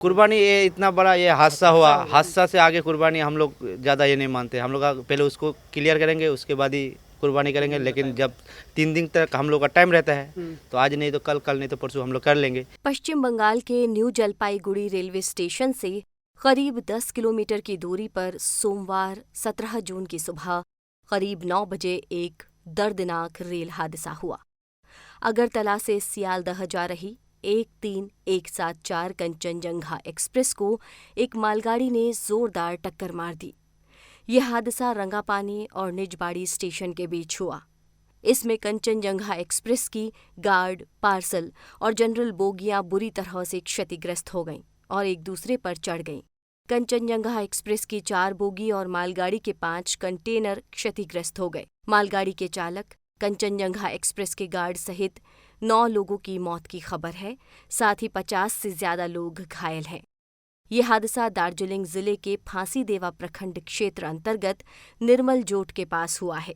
कुर्बानी ये इतना बड़ा ये हादसा हुआ, हादसा से आगे कुर्बानी हम लोग ज़्यादा ये नहीं मानते। हम लोग पहले उसको क्लियर करेंगे, उसके बाद ही कुर्बानी करेंगे। लेकिन जब 3 दिन तक हम लोग का टाइम रहता है, तो आज नहीं तो कल नहीं तो परसों हम लोग कर लेंगे। पश्चिम बंगाल के न्यू जलपाईगुड़ी रेलवे स्टेशन से करीब 10 किलोमीटर की दूरी पर सोमवार 17 जून की सुबह करीब 9 बजे एक दर्दनाक रेल हादसा हुआ। अगरतला से सियालदह जा रही 13174 कंचनजंगा एक्सप्रेस को एक मालगाड़ी ने जोरदार टक्कर मार दी। यह हादसा रंगापानी और निजबाड़ी स्टेशन के बीच हुआ। इसमें कंचनजंगा एक्सप्रेस की गार्ड, पार्सल और जनरल बोगियां बुरी तरह से क्षतिग्रस्त हो गईं और एक दूसरे पर चढ़ गईं। कंचनजंगा एक्सप्रेस की 4 बोगी और मालगाड़ी के 5 कंटेनर क्षतिग्रस्त हो गए। मालगाड़ी के चालक, कंचनजंगा एक्सप्रेस के गार्ड सहित 9 लोगों की मौत की खबर है। साथ ही 50 से ज्यादा लोग घायल हैं। ये हादसा दार्जिलिंग जिले के फांसीदेवा प्रखंड क्षेत्र अंतर्गत निर्मल जोट के पास हुआ है।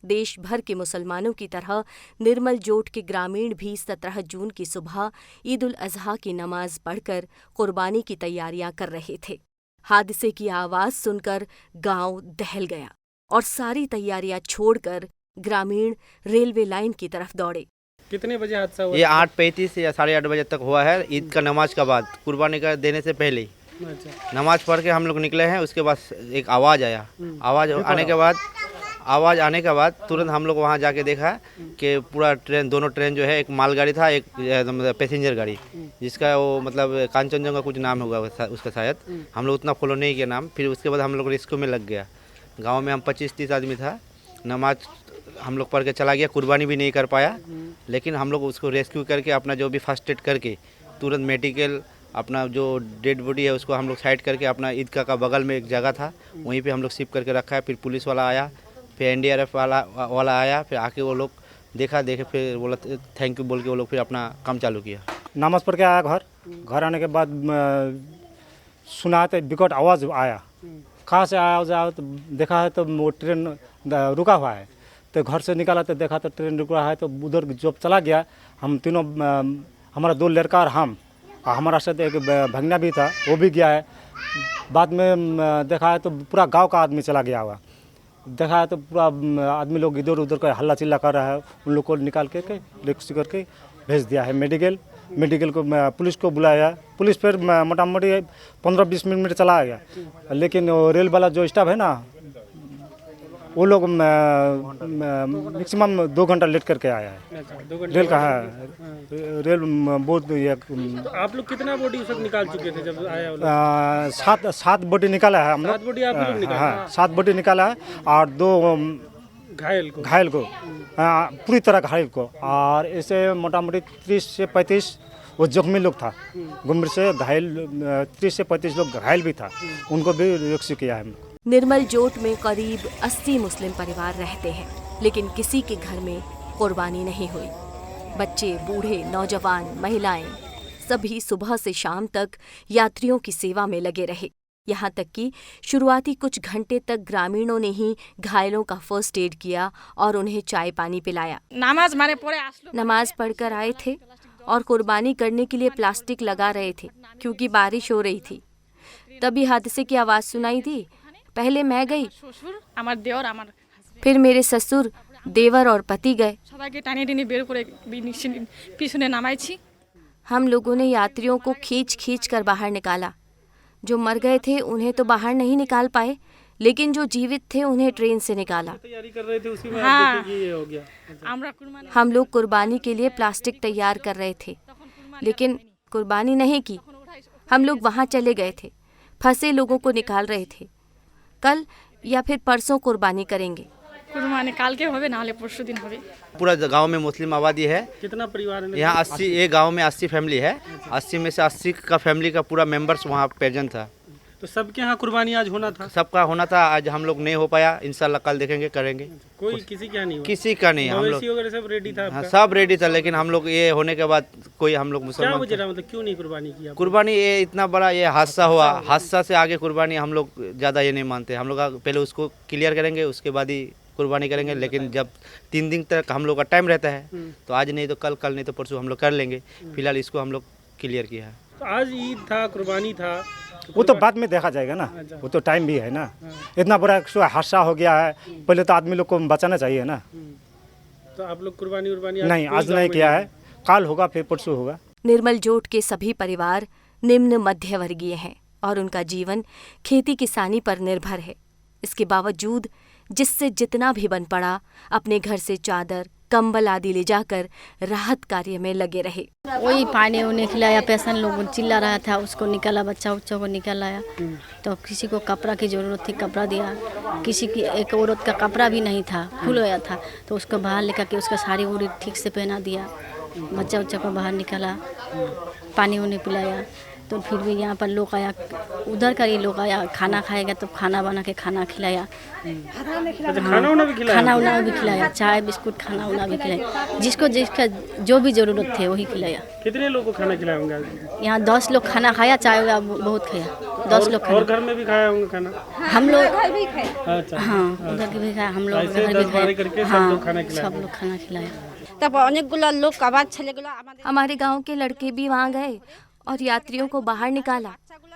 देश भर के मुसलमानों की तरह निर्मल जोट के ग्रामीण भी 17 जून की सुबह ईद उल अजहा की नमाज पढ़कर कुर्बानी की तैयारियां कर रहे थे। हादसे की आवाज सुनकर गांव दहल गया और सारी तैयारियां छोड़कर ग्रामीण रेलवे लाइन की तरफ दौड़े। कितने बजे हादसा हुआ? ये 8:35 या 8:30 बजे तक हुआ है, ईद का नमाज का बाद, कुर्बानी का देने से पहले ही। अच्छा। नमाज पढ़ के हम लोग निकले हैं। उसके बाद एक आवाज़ आया। आवाज़ आने के बाद तुरंत हम लोग वहाँ जाके देखा कि पूरा ट्रेन, दोनों ट्रेन जो है, एक मालगाड़ी था, एक पैसेंजर गाड़ी, जिसका वो मतलब कांचनजंगा कुछ नाम होगा उसका शायद। हम लोग उतना फॉलो नहीं किया नाम। फिर उसके बाद हम लोग रेस्क्यू में लग गया। गांव में हम 25-30 आदमी था। नमाज हम लोग पढ़ के चला गया, कुर्बानी भी नहीं कर पाया। लेकिन हम लोग उसको रेस्क्यू करके अपना जो भी फर्स्ट एड करके तुरंत मेडिकल, अपना जो डेड बॉडी है उसको हम लोग साइड करके अपना ईदगाह का बगल में एक जगह था वहीं पे हम लोग शिफ्ट करके रखा है। फिर पुलिस वाला आया, फिर NDRF वाला आया। फिर आके वो लोग देखे, फिर बोला थैंक यू बोल के वो लोग फिर अपना काम चालू किया। नमाज पढ़ के आया घर आने के बाद सुना तो विकट आवाज़ आया। कहाँ से आया तो देखा है तो वो ट्रेन रुका हुआ है। तो घर से निकाला तो देखा तो ट्रेन रुक रहा है। तो उधर जब चला गया, हम तीनों, हमारा 2 लड़का और हम, हमारा साथ एक भगना भी था, वो भी गया है। बाद में देखा है तो पूरा गांव का आदमी चला गया हुआ। देखा है तो पूरा आदमी लोग इधर उधर का हल्ला चिल्ला कर रहा है। उन लोग को निकाल के रेस्क्यू करके भेज दिया है मेडिकल को। पुलिस को बुलाया। पुलिस फिर मोटा मोटी 15-20 मिनट में चला गया। लेकिन रेल वाला जो स्टाफ है ना, वो लोग मैक्सिमम 2 घंटा लेट करके आया है। अच्छा, 2 घंटे रेल का है। रेल बहुत ये आप लोग कितना बॉडी सब निकाल चुके थे जब आया वो लोग? 7 बॉडी निकाला है हम लोग। 7 बॉडी आप लोग निकाले? हाँ, 7 बॉडी निकाला है और 2 घायल को पूरी तरह घायल को। और ऐसे मोटा मोटी 30 से 35 वो जख्मी लोग था। गुमर से घायल 30 से 35 लोग घायल भी था, उनको भी रेस्क्यू किया है। निर्मल जोट में करीब 80 मुस्लिम परिवार रहते हैं, लेकिन किसी के घर में कुर्बानी नहीं हुई। बच्चे, बूढ़े, नौजवान, महिलाएं सभी सुबह से शाम तक यात्रियों की सेवा में लगे रहे। यहाँ तक कि शुरुआती कुछ घंटे तक ग्रामीणों ने ही घायलों का फर्स्ट एड किया और उन्हें चाय पानी पिलाया। नमाज पढ़कर आए थे और कुर्बानी करने के लिए प्लास्टिक लगा रहे थे क्योंकि बारिश हो रही थी। तभी हादसे की आवाज़ सुनाई दी। पहले मैं गई, फिर मेरे ससुर, देवर और पति गए। हम लोगों ने यात्रियों को खींच कर बाहर निकाला। जो मर गए थे उन्हें तो बाहर नहीं निकाल पाए, लेकिन जो जीवित थे उन्हें ट्रेन से निकाला। तैयारी कर रहे थे उसी में। हाँ। ये हो गया। हम लोग कुर्बानी के लिए प्लास्टिक तैयार कर रहे थे, लेकिन कुर्बानी नहीं की। हम लोग वहाँ चले गए थे, फंसे लोगों को निकाल रहे थे। कल या फिर परसों कुर्बानी करेंगे। कुर्बानी काल के होवे ना, परसों दिन होवे। पूरा गांव में मुस्लिम आबादी है। कितना परिवार है यहाँ? 80। ये गांव में 80 फैमिली है। 80 में से 80 का फैमिली का पूरा मेंबर्स वहाँ प्रेजेंट था। तो सबके यहाँ कुर्बानी आज होना था? सबका होना था। आज हम लोग नहीं हो पाया। इंशाल्लाह कल देखेंगे, करेंगे। कोई किसी का नहीं हुआ? किसी का नहीं। हम लोग सब रेडी था? हाँ, सब रेडी था। लेकिन हम लोग ये होने के बाद कोई हम लोग मुसलमान, क्या वजह मतलब क्यों नहीं कुर्बानी किया? कुर्बानी ये इतना बड़ा ये हादसा हुआ, हादसा से आगे कुर्बानी हम लोग ज़्यादा ये नहीं मानते। हम लोग पहले उसको क्लियर करेंगे, उसके बाद ही कुर्बानी करेंगे। लेकिन जब 3 दिन तक हम लोग का टाइम रहता है, तो आज नहीं तो कल नहीं तो परसों हम लोग कर लेंगे। फिलहाल इसको हम लोग क्लियर किया है। तो आज ईद था, कुर्बानी था, वो तो बाद में देखा जाएगा ना, वो तो टाइम भी है ना। इतना बड़ा हादसा हो गया है, पहले तो आदमी लोग को बचाना चाहिए ना। तो आप लोग कुर्बानी उर्बानी नहीं, आज नहीं किया है, काल होगा, फिर परसों होगा। निर्मल जोट के सभी परिवार निम्न मध्यवर्गीय हैं और उनका जीवन खेती किसानी पर निर्भर है। इसके बावजूद जिससे जितना भी बन पड़ा अपने घर से चादर, कंबल आदि ले जाकर राहत कार्य में लगे रहे। वही पानी उन्हें खिलाया, पेशेंट लोग चिल्ला रहा था, उसको निकाला, बच्चा उच्चा को निकाला। तो किसी को कपड़ा की ज़रूरत थी, कपड़ा दिया। किसी की एक औरत का कपड़ा भी नहीं था, खुल गया था, तो उसको बाहर लेकर के उसका साड़ी उड़ी ठीक से पहना दिया। बच्चा उच्चा को बाहर निकाला, पानी उन्हें पिलाया। तो फिर भी यहाँ पर लोग आया, उधर का ही लोग आया, खाना खाएगा तो खाना बना के खाना खिलाया। अच्छा, खाना उना भी खिलाया? खाना उना भी खिलाया, चाय बिस्कुट खाना उना भी खिलाया, जिसको जिसका जो भी ज़रूरत थे वही खिलाया। कितने लोगों को खाना खिलाया होंगे? यहाँ 10 लोग खाना खाया, चाय बहुत खाया। 10 लोग और घर में भी खाया होंगे खाना? हम लोग अच्छा, हाँ उधर के भी खाया, हम लोग ऐसे घर 10-12 भी करके खाया। सब लोग खाना खिलाया? सब लोग खाना खिलाया। তারপর অনেকগুলো লোক আবার ছেলেগুলো আমাদের हमारे गांव के लड़के भी वहां गए और यात्रियों को बाहर निकाला।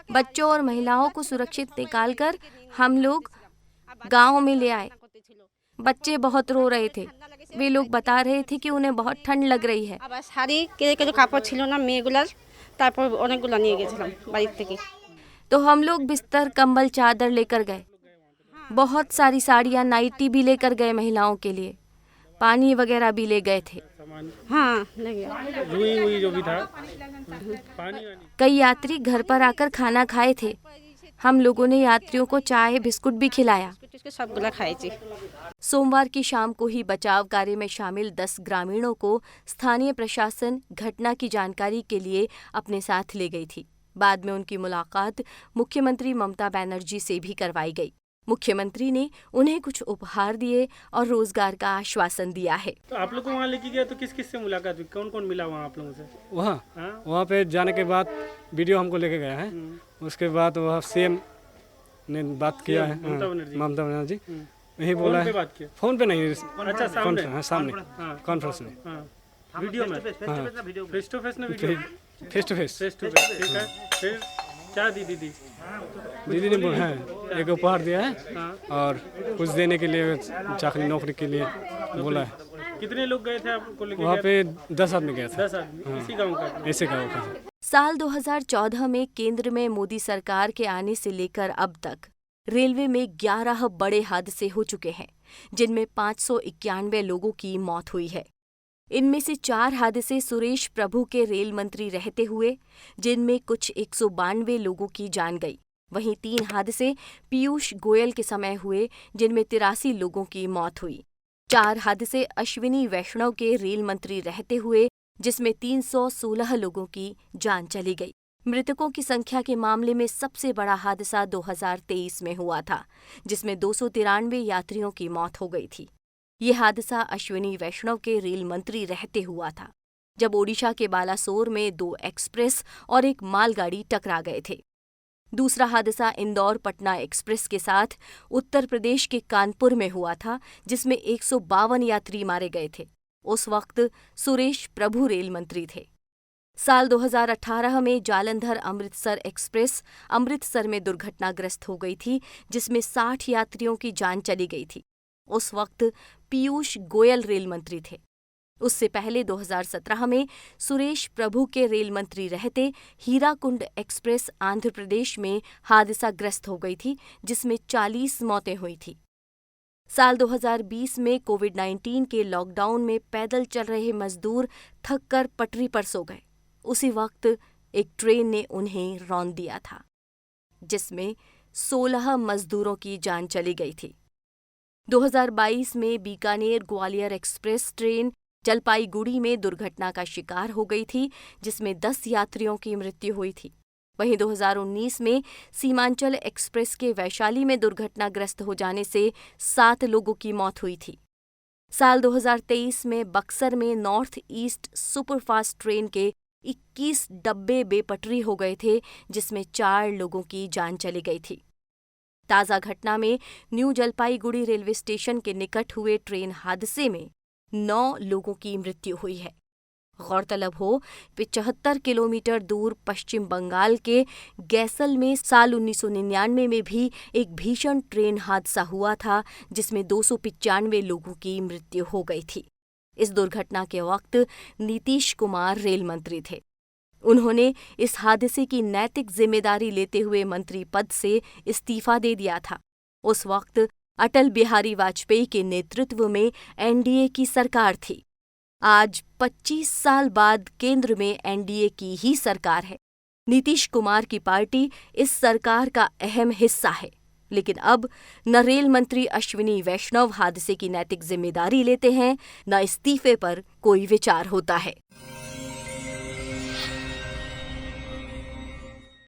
बच्चों और महिलाओं को सुरक्षित निकालकर हम लोग गांव में ले आए। बच्चे बहुत रो रहे थे। वे लोग बता रहे थे कि उन्हें बहुत ठंड लग रही है। আবার শাড়ি কেউ কেউ কাপড় ছিল না মেয়েগুলার, তারপর অনেকগুলো নিয়ে গেছিলাম বাড়ির থেকে। तो हम लोग बिस्तर, कंबल, चादर लेकर गए। बहुत सारी साड़ियाँ, नाइटी भी लेकर गए महिलाओं के लिए। पानी वगैरह भी ले गए थे। हाँ ले गया। रुई हुई जो भी था, पानी वानी। कई यात्री घर पर आकर खाना खाए थे। हम लोगों ने यात्रियों को चाय, बिस्कुट भी खिलाया। বিস্কুট সবগুলো খাইছি। सोमवार की शाम को ही बचाव कार्य में शामिल 10 ग्रामीणों को स्थानीय प्रशासन घटना की जानकारी के लिए अपने साथ ले गई थी। बाद में उनकी मुलाकात मुख्यमंत्री ममता बनर्जी से भी करवाई गई। मुख्यमंत्री ने उन्हें कुछ उपहार दिए और रोजगार का आश्वासन दिया है। तो आप लोग को वहाँ लेके गया तो किस किस से मुलाकात हुई? कौन कौन मिला वहाँ आप लोगों से? वहाँ पे जाने के बाद वीडियो हमको लेके गया है। उसके बाद वह सीएम ने बात किया है, ममता बनर्जी। यही बोला फोन पे है, बात किया? फोन पे नहीं, अच्छा, सामने? सामने हाँ। कॉन्फ्रेंस में, हाँ, वीडियो में? फेस टू फेस ना video? Face to face. Face to face, ठीक है। फिर क्या दी दीदी? दीदी ने बोला है, एक उपहार दिया है और कुछ देने के लिए चाकरी नौकरी के लिए बोला है। कितने लोग गए थे आपको लेके? वहाँ पे 10 आदमी गया था। 10 आदमी? इसी गाँव का? ऐसे गाँव का। साल 2014 में केंद्र में मोदी सरकार के आने से लेकर अब तक रेलवे में 11 बड़े हादसे हो चुके हैं, जिनमें 591 लोगों की मौत हुई है। इनमें से 4 हादसे सुरेश प्रभु के रेल मंत्री रहते हुए, जिनमें कुछ 192 लोगों की जान गई। वहीं 3 हादसे पीयूष गोयल के समय हुए, जिनमें 83 लोगों की मौत हुई। 4 हादसे अश्विनी वैष्णव के रेल मंत्री रहते हुए, जिसमें 316 लोगों की जान चली गई। मृतकों की संख्या के मामले में सबसे बड़ा हादसा 2023 में हुआ था, जिसमें 293 यात्रियों की मौत हो गई थी। ये हादसा अश्विनी वैष्णव के रेल मंत्री रहते हुआ था, जब ओडिशा के बालासोर में 2 एक्सप्रेस और एक मालगाड़ी टकरा गए थे। दूसरा हादसा इंदौर पटना एक्सप्रेस के साथ उत्तर प्रदेश के कानपुर में हुआ था, जिसमें 152 यात्री मारे गए थे। उस वक्त सुरेश प्रभु रेल मंत्री थे। साल 2018 में जालंधर अमृतसर एक्सप्रेस अमृतसर में दुर्घटनाग्रस्त हो गई थी, जिसमें 60 यात्रियों की जान चली गई थी। उस वक्त पीयूष गोयल रेल मंत्री थे। उससे पहले 2017 में सुरेश प्रभु के रेल मंत्री रहते हीराकुंड एक्सप्रेस आंध्र प्रदेश में हादसाग्रस्त हो गई थी, जिसमें 40 मौतें हुई थी। साल 2020 में कोविड-19 के लॉकडाउन में पैदल चल रहे मजदूर थककर पटरी पर सो गए। उसी वक्त एक ट्रेन ने उन्हें रौंद दिया था, जिसमें 16 मजदूरों की जान चली गई थी। 2022 में बीकानेर ग्वालियर एक्सप्रेस ट्रेन जलपाईगुड़ी में दुर्घटना का शिकार हो गई थी, जिसमें 10 यात्रियों की मृत्यु हुई थी। वहीं 2019 में सीमांचल एक्सप्रेस के वैशाली में दुर्घटनाग्रस्त हो जाने से 7 लोगों की मौत हुई थी। साल 2023 में बक्सर में नॉर्थ ईस्ट सुपरफास्ट ट्रेन के 21 डब्बे बेपटरी हो गए थे, जिसमें 4 लोगों की जान चली गई थी। ताज़ा घटना में न्यू जलपाईगुड़ी रेलवे स्टेशन के निकट हुए ट्रेन हादसे में 9 लोगों की मृत्यु हुई है गौरतलब हो 75 किलोमीटर दूर पश्चिम बंगाल के गैसल में साल 1999 में भी एक भीषण ट्रेन हादसा हुआ था जिसमें 295 लोगों की मृत्यु हो गई थी। इस दुर्घटना के वक्त नीतीश कुमार रेल मंत्री थे। उन्होंने इस हादसे की नैतिक जिम्मेदारी लेते हुए मंत्री पद से इस्तीफा दे दिया था। उस वक्त अटल बिहारी वाजपेयी के नेतृत्व में एनडीए की सरकार थी। आज 25 साल बाद केंद्र में एनडीए की ही सरकार है। नीतीश कुमार की पार्टी इस सरकार का अहम हिस्सा है, लेकिन अब न रेल मंत्री अश्विनी वैष्णव हादसे की नैतिक जिम्मेदारी लेते हैं, न इस्तीफे पर कोई विचार होता है।